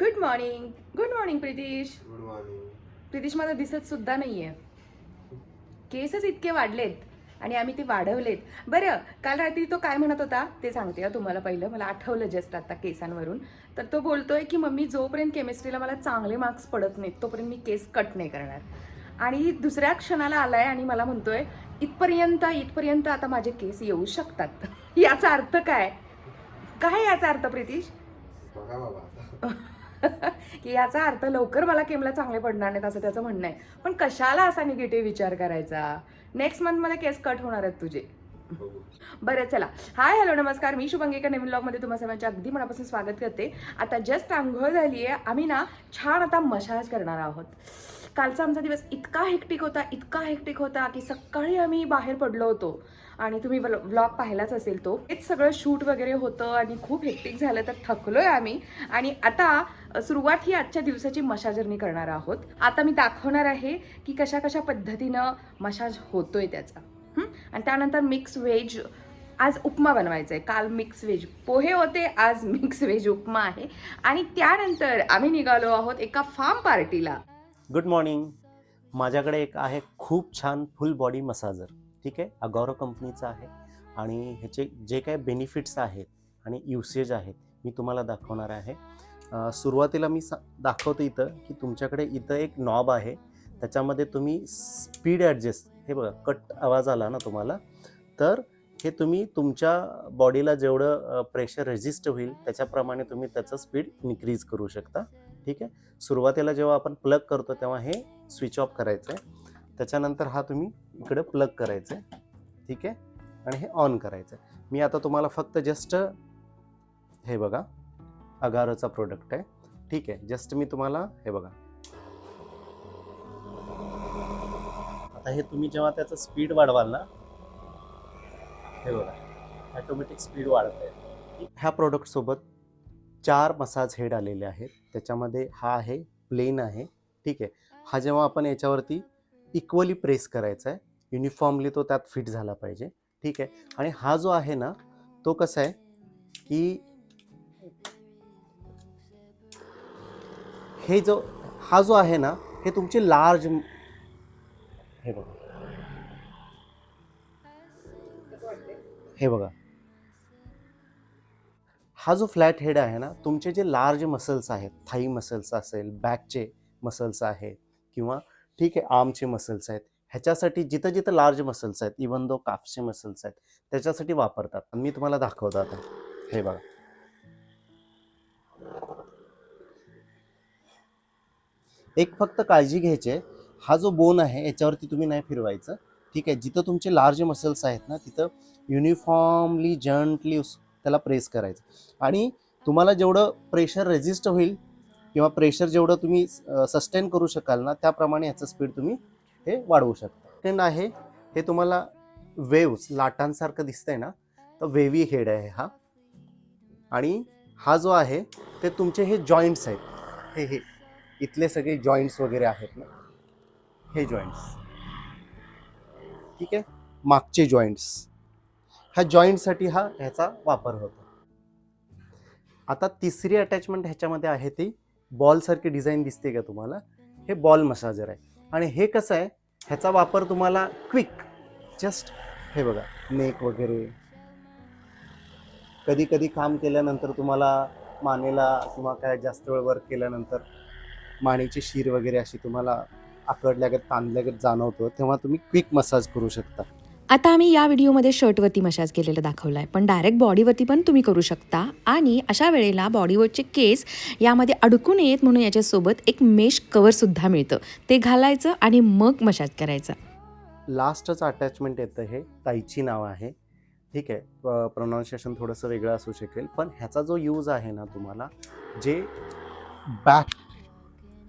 Good morning. Good morning Pritish. Good morning. Pritish मला दिसत सुद्धा नाहीये. केसच इतके वाढलेत आणि आम्ही ते वाढवलेत. बरं, काल रात्री तो काय म्हणत होता ते सांगते तुम्हाला. पहिलं मला आठवलं जस्ट आता केसांवरून. तर तो बोलतोय की मम्मी जोपर्यंत केमिस्ट्रीला मला चांगले मार्क्स पडत नाहीत तोपर्यंत मी केस कट नाही करणार. आणि दुसऱ्या क्षणाला आलाय आणि मला म्हणतोय इथपर्यंत आता माझे केस येऊ शकतात. याचा अर्थ काय? काय याचा अर्थ प्रितीश? बघा बाबा आता. की याचा अर्थ लवकर मला केमला चांगले पडणार नाहीत असं त्याचं म्हणणं आहे. पण कशाला असा निगेटिव्ह विचार करायचा? नेक्स्ट मंथ मध्ये केस कट होणार आहेत तुझे. बघू. बरं चला. हाय हॅलो नमस्कार, मी शुभंगी नवीन ब्लॉगमध्ये तुम्हा सर्वांचे अगदी मनापासून स्वागत करते. आता जस्ट आंघोळ झाली आहे. आम्ही ना छान आता मसाज करणार आहोत. कालचा आमचा दिवस इतका हेक्टिक होता की सकाळी आम्ही बाहेर पडलो होतो आणि तुम्ही व्लॉग पाहिलाच असेल तो. हेच सगळं शूट वगैरे होतं आणि खूप हेक्टिक झालं तर थकलोय आम्ही. आणि आता सुरुवात ही आजच्या दिवसाची मसाज जर्नी करणार आहोत. आता मी दाखवणार आहे की कशा कशा पद्धतीनं मसाज होतोय त्याचा. आणि त्यानंतर मिक्स व्हेज, आज उपमा बनवायचा आहे. काल मिक्स व्हेज पोहे होते, आज मिक्स व्हेज उपमा आहे. आणि त्यानंतर आम्ही निघालो आहोत एका फार्म पार्टीला. Good morning. माझ्याकडे एक आहे खूप छान फुल बॉडी मसाजर. ठीक आहे, अगौरव कंपनीचा आहे आणि ह्याचे जे काही बेनिफिट्स आहेत आणि युसेज आहेत मी तुम्हाला दाखवणार आहे. सुरुवातीला मी दाखवतो इथं की तुमच्याकडे इथं एक नॉब आहे, त्याच्यामध्ये तुम्ही स्पीड ॲडजस्ट, हे बघा कट आवाज आला ना तुम्हाला, तर हे तुम्ही तुमच्या बॉडीला जेवढं प्रेशर रेजिस्ट होईल त्याच्याप्रमाणे तुम्ही त्याचं स्पीड इन्क्रीज करू शकता. ठीक आहे, सुरुवातीला जेव्हा आपण प्लग करतो तेव्हा हे स्विच ऑफ करायचं आहे, त्याच्यानंतर हा तुम्ही इकडे प्लग करायचं आहे. ठीक आहे, आणि हे ऑन करायचं आहे. मी आता तुम्हाला फक्त जस्ट हे बघा अगारोचा प्रोडक्ट आहे. ठीक आहे, जस्ट मी तुम्हाला हे बघा, आता हे तुम्ही जेव्हा त्याचं स्पीड वाढवाल ना, हे बघा ॲटोमॅटिक स्पीड वाढत आहे. ह्या प्रोडक्टसोबत 4 मसाज हेड आलेले आहेत. त्याच्यामध्ये हा आहे प्लेन आहे. ठीक आहे, हा जेव्हा आपण याच्यावरती इक्वली प्रेस करायचा आहे, युनिफॉर्मली तो त्यात फिट झाला पाहिजे. ठीक आहे, आणि हा जो आहे ना तो कसा आहे की हा जो आहे ना हे तुमचे लार्ज, हे बघा हे बघा, हा जो फ्लॅट हेड आहे ना, तुमचे जे लार्ज मसल्स आहेत, थाई मसल्स असेल, बॅकचे मसल्स आहेत किंवा ठीक आहे आर्मचे मसल्स आहेत, ह्याच्यासाठी जिथं जिथं लार्ज मसल्स आहेत, इवन दो काफचे मसल्स आहेत, त्याच्यासाठी वापरतात. मी तुम्हाला दाखवतो आता. हे बघा, एक फक्त काळजी घ्यायची आहे, हा जो बोन आहे याच्यावरती तुम्ही नाही फिरवायचं. ठीक आहे, जिथं तुमचे लार्ज मसल्स आहेत ना तिथं युनिफॉर्मली जंटली त्याला प्रेस करायचं. आणि तुम्हाला जेवढं प्रेशर रेजिस्ट होईल किंवा प्रेशर जेवढं तुम्ही सस्टेन करू शकाल ना त्याप्रमाणे ह्याचं स्पीड तुम्ही हे वाढवू शकता. सेकंड आहे, हे तुम्हाला वेव्स लाटांसारखं दिसतंय ना, तर वेव्ही हेड आहे हा. आणि हा जो आहे ते तुमचे हे जॉईंट्स आहेत, हे इथले सगळे जॉईंट्स वगैरे आहेत ना, हे जॉईंट्स. ठीक आहे, मागचे जॉईंट्स, ह्या जॉईंटसाठी ह्याचा वापर होतो. आता तिसरी अटॅचमेंट ह्याच्यामध्ये आहे ती बॉलसारखी डिझाईन दिसते का तुम्हाला, हे बॉल मसाजर आहे. आणि हे कसं आहे, ह्याचा वापर तुम्हाला क्विक जस्ट हे बघा नेक वगैरे, कधी कधी काम केल्यानंतर तुम्हाला मानेला किंवा काय जास्त वेळ वर्क केल्यानंतर मानेची शीर वगैरे अशी तुम्हाला आकडल्यागत ताणल्यागत जाणवतो, तेव्हा तुम्ही क्विक मसाज करू शकता. आता आम्ही या व्हिडिओमध्ये शर्टवरती मसाज केलेला दाखवला आहे, पण डायरेक्ट बॉडीवरती पण तुम्ही करू शकता. आणि अशा वेळेला बॉडीवरचे केस यामध्ये अडकू नयेत म्हणून याच्यासोबत एक मेश कवरसुद्धा मिळतं, ते घालायचं आणि मग मसाज करायचा. लास्टच अटॅचमेंट येतं, हे ताईची नाव आहे. ठीक आहे, प्रोनाऊन्सिएशन थोडंसं वेगळं असू शकेल, पण ह्याचा जो यूज आहे ना, तुम्हाला जे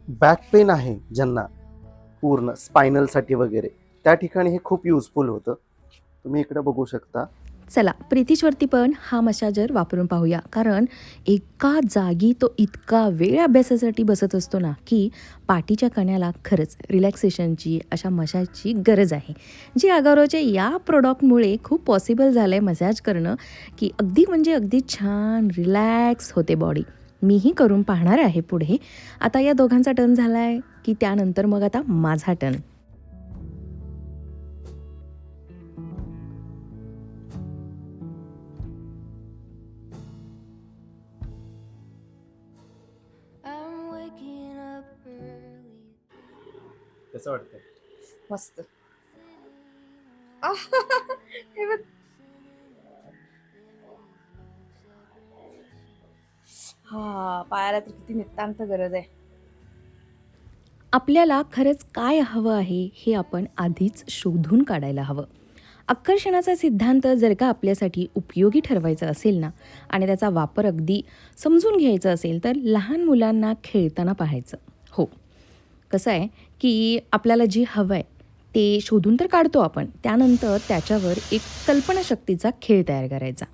बॅक पेन आहे ज्यांना पूर्ण स्पायनलसाठी वगैरे, त्या ठिकाणी हे खूप युजफुल होतं. तुम्ही इकडे बघू शकता. चला प्रितीशवरती पण हा मसाजर वापरून पाहूया, कारण एका जागी तो इतका वेळ अभ्यासासाठी बसत असतो ना की पाठीच्या कण्याला खरंच रिलॅक्सेशनची, अशा मसाजची गरज आहे, जी अगौरवच्या या प्रोडक्टमुळे खूप पॉसिबल झालं आहे मसाज करणं, की अगदी म्हणजे अगदी छान रिलॅक्स होते बॉडी. मीही करून पाहणार आहे पुढे. आता या दोघांचा टर्न झाला आहे की त्यानंतर मग आता माझा turn. I'm waking up early. कसं वाटतं? मस्त. हे बघ. हा, पायाला तर किती नितांत गरज आहे. आपल्याला खरंच काय हवं आहे हे आपण आधीच शोधून काढायला हवं. आकर्षणाचा सिद्धांत जर का आपल्यासाठी उपयोगी ठरवायचा असेल ना आणि त्याचा वापर अगदी समजून घ्यायचा असेल तर लहान मुलांना खेळताना पाहायचं. हो, कसं आहे की आपल्याला जे हवं आहे ते शोधून तर काढतो आपण, त्यानंतर त्याच्यावर एक कल्पनाशक्तीचा खेळ तयार करायचा.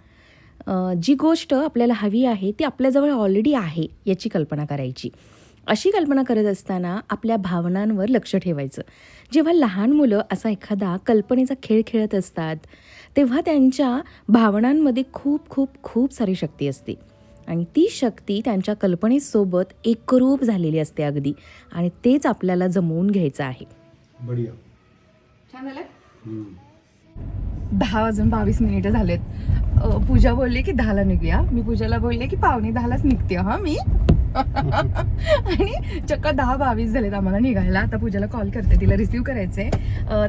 जी गोष्ट आपल्याला हवी आहे ती आपल्याजवळ ऑलरेडी आहे याची कल्पना करायची. अशी कल्पना करत असताना आपल्या भावनांवर लक्ष ठेवायचं. जेव्हा लहान मुलं असा एखादा कल्पनेचा खेळ खेळत असतात तेव्हा त्यांच्या भावनांमध्ये खूप खूप खूप सारी शक्ती असते आणि ती शक्ती त्यांच्या कल्पनेसोबत एकरूप झालेली असते अगदी, आणि तेच आपल्याला जमवून घ्यायचं आहे. बढिया. छान झालं. 10:22 झालेत. पूजा बोलली की 10ला निघूया. मी पूजाला बोलले की 9:45 निघते हा मी. आणि चक्क 10:22 झालेत आम्हाला निघायला. आता पूजाला कॉल करते, तिला रिसीव्ह करायचंय.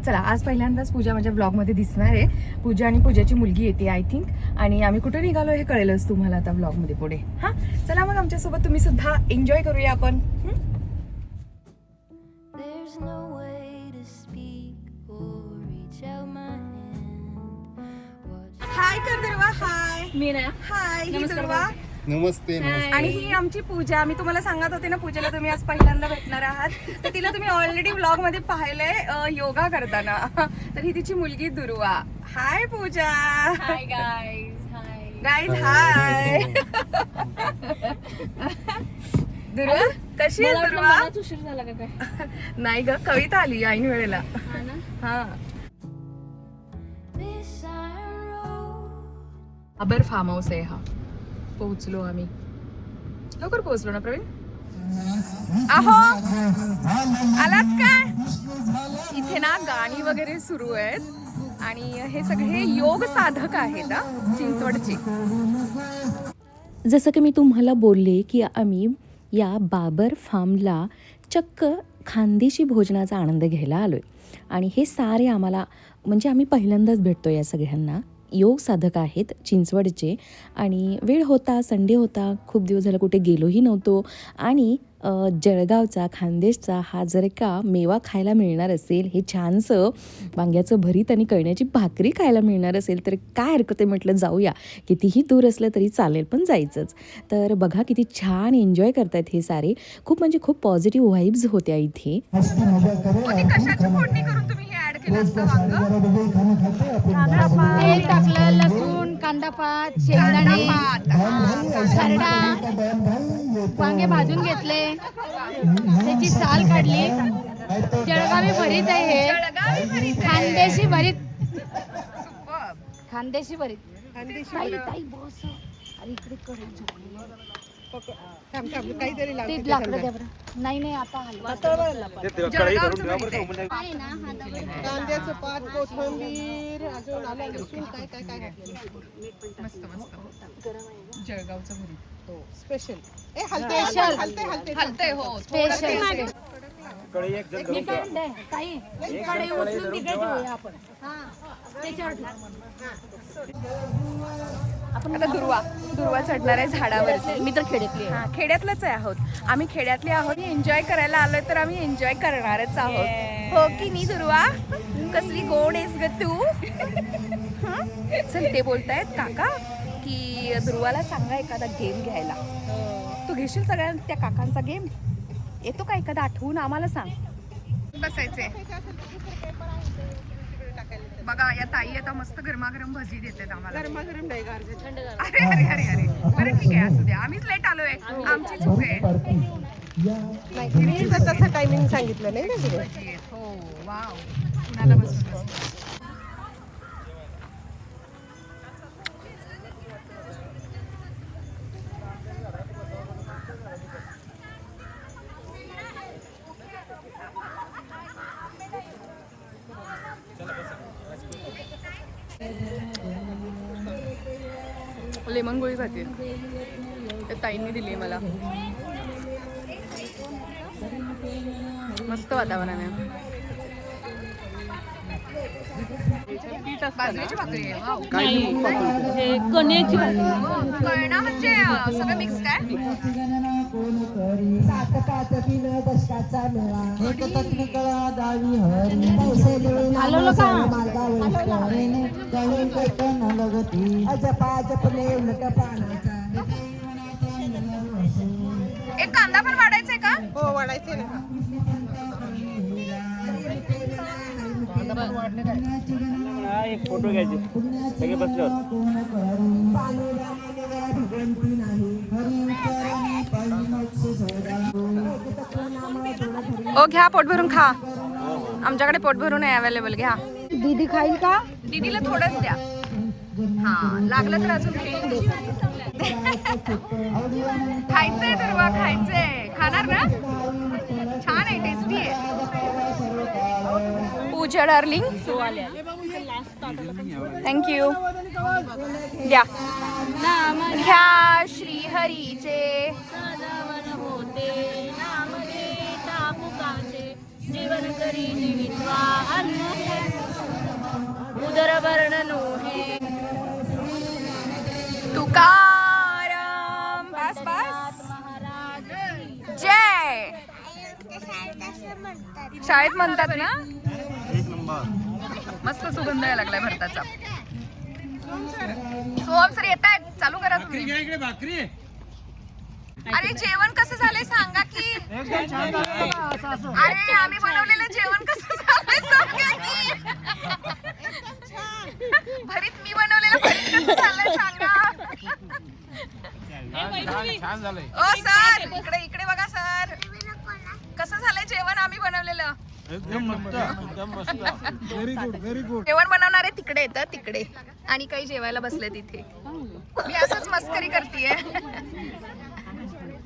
चला, आज पहिल्यांदाच पूजा माझ्या ब्लॉगमध्ये दिसणार आहे. पूजा आणि पूजाची मुलगी येते आय थिंक, आणि आम्ही कुठे निघालो हे कळेलच तुम्हाला आता ब्लॉगमध्ये पुढे. हां, चला मग आमच्यासोबत तुम्ही सुद्धा एन्जॉय करूया आपण. There's no way to speak or reach out my hand. Watch हाय कर दुर्वा. हाय. मी ना हाय, ही दुर्वा. नमस्ते. आणि ही आमची पूजा. मी तुम्हाला सांगत होते ना पूजेला तुम्ही आज पहिल्यांदा भेटणार आहात, तर तिला तुम्ही ऑलरेडी व्लॉग मध्ये पाहिलंय योगा करताना. तर ही तिची मुलगी Durva. Hi Pooja. Hi guys. Hi. Guys hi. Durva कशी आहे दुर्वा? मलाच उशीर झाला का काय? नाही ग, कविता आली ऐन वेळेला. हा ना. हा. this iron road. अबर फार्म हाऊस आहे हा. पोहोचलो आम्ही. लवकर पोहोचलो ना प्रवीण? आहो, आलात काय? इथे ना गाणी वगैरे सुरू आहेत आणि हे सगळे योग साधक आहेत चिंचवडचे. जसं की मी तुम्हाला बोलले की आम्ही या बाबर फार्मला चक्क खानदेशी भोजनाचा आनंद घ्यायला आलो आहे. आणि हे सारे आम्हाला, म्हणजे आम्ही पहिल्यांदाच भेटतो या सगळ्यांना. योग साधक आहेत चिंचवडचे, आणि वेळ होता, संडे होता, खूप दिवस झाला कुठे गेलोही नव्हतो. आणि जळगावचा, खानदेशचा हा जर का मेवा खायला मिळणार असेल, हे छानसं वांग्याचं भरीत आणि कळण्याची भाकरी खायला मिळणार असेल तर काय हरकत आहे, म्हटलं जाऊया. कितीही दूर असलं तरी चालेल, पण जायचंच. तर बघा किती छान एन्जॉय करतायत हे सारे. खूप म्हणजे खूप पॉझिटिव्ह व्हाईब्स होत्या इथे. कशाची फोडणी करून तुम्ही हे ऍड केलं असतं वांग? तेल टाकलं, लसूण, कांदा पात, शेंगदाणे, खरडा, वांगे भाजून घेतले, त्याची साल काढली. जळगावी भरीत आहे हे. खानदेशी भरीत. खानदेशी भरीत. ताई, ताई, बस. अरे इकडे कढई झोपली. ते लाकडं द्या बरं. नाही नाही, आता हलवा आहे ना. हा दगड. कांद्याचं पात, कोथिंबीर, अजून आलं लसूण, काय काय काय घातलं. मस्त मस्त. जळगावचं भरीत स्पेशल. ए Special. हलतंय. हो, स्पेशल. मी काय म्हणते, ताई, कढई उचलून तिकडे ठेवूया आपण. त्याच्यावर आता दुर्वा चढणार आहे झाडावरती. मी तर खेड्यातली आहे. हा, खेड्यातलंच आहे आहोत आम्ही. खेड्यातले आहोत, एन्जॉय करायला आलोय तर आम्ही एन्जॉय करणारच आहोत. हो की नाही दुर्वा? कसली गोड आहेस ग तू. हं? चल, ते बोलतायत काका की दुर्वाला सांगा एखादा गेम घ्यायला. तू घेशील सगळ्या त्या काकांचा गेम? येतो का एखादा आठवून आम्हाला सांग. बसायचे बघा, या ताई आता मस्त गरमागरम भजी देतात आम्हाला. गरमागरम नाही, गार थंडगार. अरे अरे अरे अरे, बरं ठीक आहे, असू द्या. आम्हीच लेट आलोय, आमची चूक आहे. नाही, तिने तसं टायमिंग सांगितलं नाही ना तिने. भजी आहेत. हो, वाव. कुणाला बसून लेमन गोळी खाते. त्या ताईंनी दिली मला. मस्त वातावरण आहे. बाजरीची भाकरी आहे. वाव. कण्याची कळणा म्हणजे सगळं मिक्स काय? हलवलं का? एक कांदा पण वाढायचंय का? हो वाढायचे ना. एक फोटो घ्यायचे सगळे बसल्यावर. ओ घ्या, पोट भरून खा. आमच्याकडे पोट भरून आहे अवेलेबल. घ्या. दीदी खाईल का? दीदीला थोडंच द्या. हा लागलं तर अजून खायचंय तर बा, खायचंय. खाणार ना? छान आहे, टेस्टी आहे. पूजा डार्लिंग, थँक्यू. द्या घ्या. श्रीहरीचे जीवन करी जीवित्वा उदर वर्णनो हे तुकाराम. बस बस. जय. शाळेत म्हणतात ना. मस्त सुगंध यायला लागलाय भरताचा. सोहम सर येत आहेत. चालू करा तुम्ही. अरे जेवण कसं झालंय सांगा की. अरे आम्ही बनवलेलं जेवण कसं झालंय सांगा की. भरीत मी बनवलेलं भरीत कसं झालंय सांगा. ओ सर इकडे इकडे बघा सर. कसं झालंय जेवण आम्ही बनवलेलं. जेवण बनवणारे तिकडे येतात तिकडे आणि काही जेवायला बसले तिथे. मी असंच मस्करी करतेय.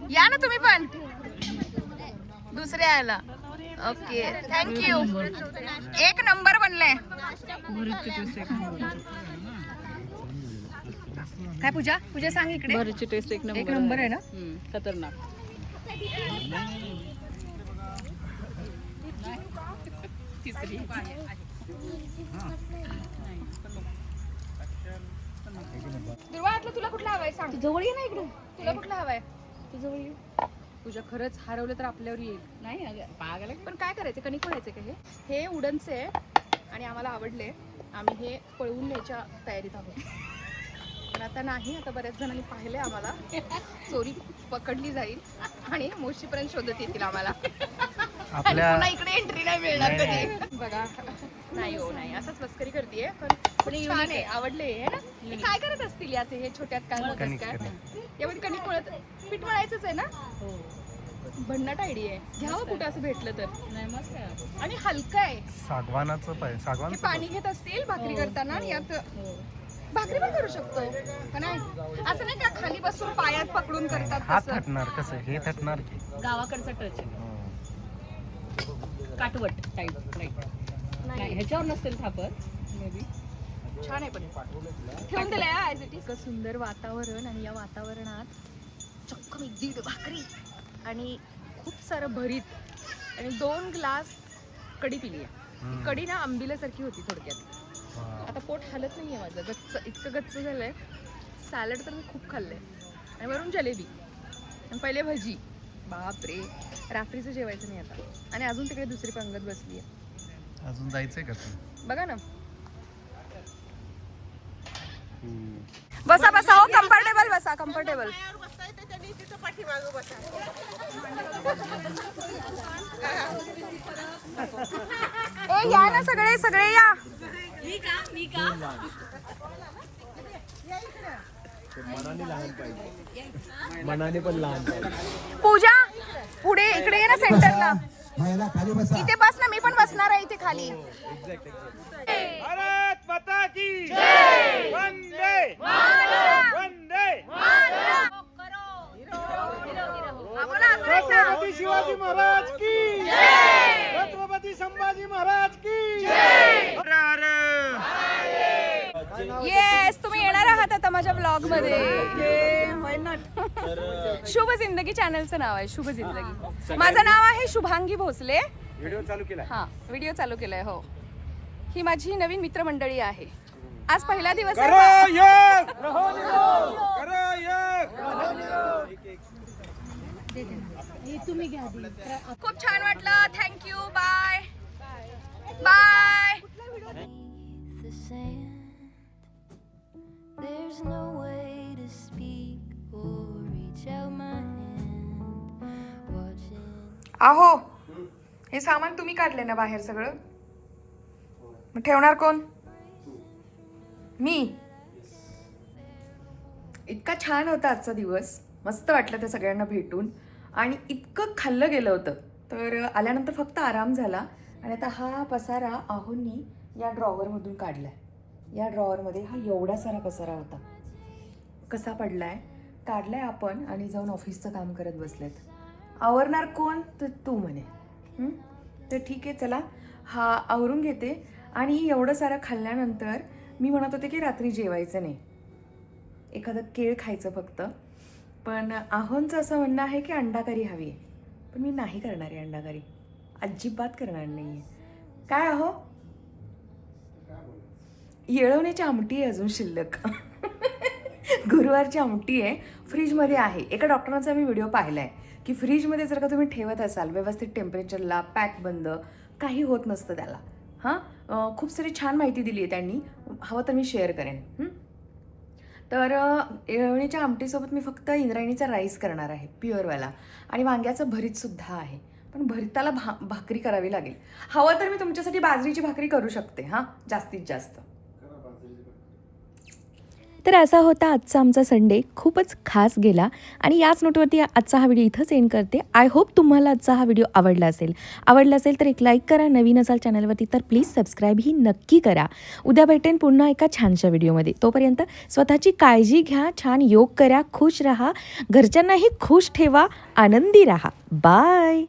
या ना तुम्ही पण दुसऱ्या यायला. Okay thank you. एक नंबर बनलाय. काय पूजा पूजा सांग इकडे. भरीची टेस्ट एक नंबर आहे ना. खतरनाक. दुर्वातलं तुला कुठला हवाय सांग. जवळ ये ना इकडे. तुला कुठला हवाय. जवळ ये. पूजा खरंच हरवलं तर आपल्यावर येईल. नाही अगं पागल पण काय करायचं. कणिक पडायचं का हे उडनचे आहे आणि आम्हाला आवडले. आम्ही हे पळवून न्यायच्या तयारीत आहोत. पण आता नाही. आता बऱ्याच जणांनी पाहिले आम्हाला. चोरी पकडली जाईल आणि मोशीपर्यंत शोधत येतील आम्हाला. आणि पुन्हा इकडे एंट्री नाही मिळणार कधी. बघा नाही हो नाही असंच मस्करी करतेय. पण छान आहे. आवडले आहे ना. हे काय करत असतील यात. हे छोट्यात काय मोठ्यात काय. यामध्ये कणिक मळत पीठ मळायचंच आहे ना. भन्नाट आयडिया आहे. घ्यावं कुठं असं भेटलं तर. नाही मस्त आहे. आणि हलकं आहे. सागवानाचं हे पाणी घेत असतील भाकरी करताना आणि यात भाकरी पण करू शकतो का नाही. असं नाही का खाली बसून पायात पकडून करतात तसं. कसं हे थटणार की गावाकडचा टच काटवट टाईप नाही ह्याच्यावर नसेल थापत मे बी. छान आहे पण ठेवून दिलंय ऍज इट इज. सुंदर वातावरण आणि या वातावरणात चक्क मी 1.5 भाकरी आणि खूप सारं भरीत आणि 2 ग्लास कढी पिली आहे. कढी ना आंबिल्यासारखी होती थोडक्यात. आता पोट हालत नाहीये माझं. गच्च इतकं गच्च झालंय. सॅलड तर मी खूप खाल्लंय आणि वरून जलेबी आणि पहिले भजी. बापरे रात्रीचं जेवायचं नाही आता. आणि अजून तिकडे दुसरी पंगत बसली आहे. अजून जायचंय का तू. बघा ना. बसा बसा हो. कम्फर्टेबल बसा. कम्फर्टेबल. बसता येते त्यांनी तिथं पाठीमागं बसा. ए या ना सगळे सगळे या. मनाने पण लहान. पूजा पुढे इकडे ये ना सेंटरला. इथे बस ना. मी पण बसणार आहे इथे खाली. भारत माता की जय. वंदे वंदे. छत्रपती शिवाजी महाराज की जय. छत्रपती संभाजी महाराज की जय. येस तुम्ही येणार आहात आता माझ्या ब्लॉग ब्लॉग मध्ये शुभ जिंदगी चॅनलचं नाव आहे शुभ जिंदगी. माझं नाव आहे शुभांगी भोसले. व्हिडिओ चालू केला. हा व्हिडिओ चालू केलाय. हो ही माझी नवीन मित्रमंडळी आहे. आज पहिला दिवस आहे. तुम्ही घ्या खूप छान वाटलं. Thank you. Bye bye. the sand. There's no way to speak or reach out my hand. Watching. आहो हे सामान तुम्ही काढले ना बाहेर सगळं. मग ठेवणार कोण? मी. इतका छान होता आजचा दिवस. मस्त वाटलं त्या सगळ्यांना भेटून आणि इतकं खाल्लं गेलं होतं. तर आल्यानंतर फक्त आराम झाला आणि आता हा पसारा आहोंनी या ड्रॉवरमधून काढलाय. या ड्रॉवरमध्ये हा एवढा सारा पसारा होता. कसा पडलाय काढलाय आपण आणि जाऊन ऑफिसचं काम करत बसलेत. आवरणार कोण? तर तू म्हणे. तर ठीक आहे चला हा आवरून घेते. आणि एवढं सारं खाल्ल्यानंतर मी म्हणत होते की रात्री जेवायचं नाही, एखादं केळ खायचं फक्त. पण आहोंचं असं म्हणणं आहे की अंडाकरी हवी आहे. पण मी नाही करणार आहे अंडाकरी, अजिबात करणार नाही आहे. काय आहो? येळवण्याची आमटी आहे अजून शिल्लक. गुरुवारची आमटी आहे, फ्रीजमध्ये आहे. एका डॉक्टरांचा मी व्हिडिओ पाहिला आहे की फ्रीजमध्ये जर का तुम्ही ठेवत असाल व्यवस्थित टेम्परेचरला पॅक बंद, काही होत नसतं त्याला. हां खूप सारी छान माहिती दिली आहे त्यांनी. हवं तर मी शेअर करेन. तर येळवणीच्या आमटीसोबत मी फक्त इंद्रायणीचा राईस करणार आहे प्युअरवाला आणि वांग्याचं भरीतसुद्धा आहे. पण भरीताला भाकरी करावी लागेल. हवं तर मी तुमच्यासाठी बाजरीची भाकरी करू शकते हां जास्तीत जास्त. तर असा होता आजचा आमचा संडे. खूपच खास गेला आणि याच नोटवरती आजचा हा व्हिडिओ इथंच एंड करते. आय होप तुम्हाला आजचा हा व्हिडिओ आवडला असेल तर एक लाईक करा. नवीन असाल चॅनलवरती तर प्लीज सबस्क्राईब ही नक्की करा. उद्या भेटेन पुन्हा एका छानशा व्हिडिओमध्ये. तोपर्यंत स्वतःची काळजी घ्या, छान योग करा, खुश राहा, घरच्यांनाही खुश ठेवा, आनंदी राहा. बाय.